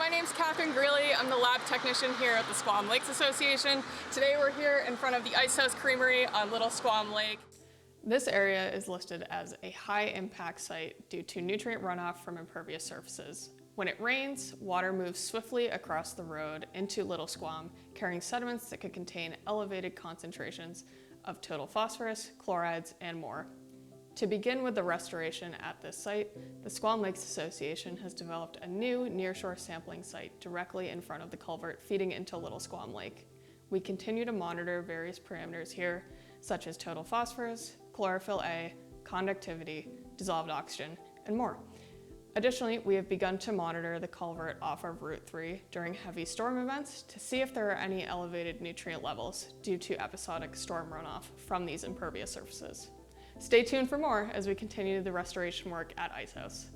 my name's Catherine Greeley. I'm the lab technician here at the Squam Lakes Association. Today we're here in front of the Ice House Creamery on Little Squam Lake. This area is listed as a high impact site due to nutrient runoff from impervious surfaces. When it rains, water moves swiftly across the road into Little Squam, carrying sediments that could contain elevated concentrations of total phosphorus, chlorides, and more. To begin with the restoration at this site, the Squam Lakes Association has developed a new nearshore sampling site directly in front of the culvert feeding into Little Squam Lake. We continue to monitor various parameters here, such as total phosphorus, chlorophyll A, conductivity, dissolved oxygen, and more. Additionally, we have begun to monitor the culvert off of Route 3 during heavy storm events to see if there are any elevated nutrient levels due to episodic storm runoff from these impervious surfaces. Stay tuned for more as we continue the restoration work at Ice House.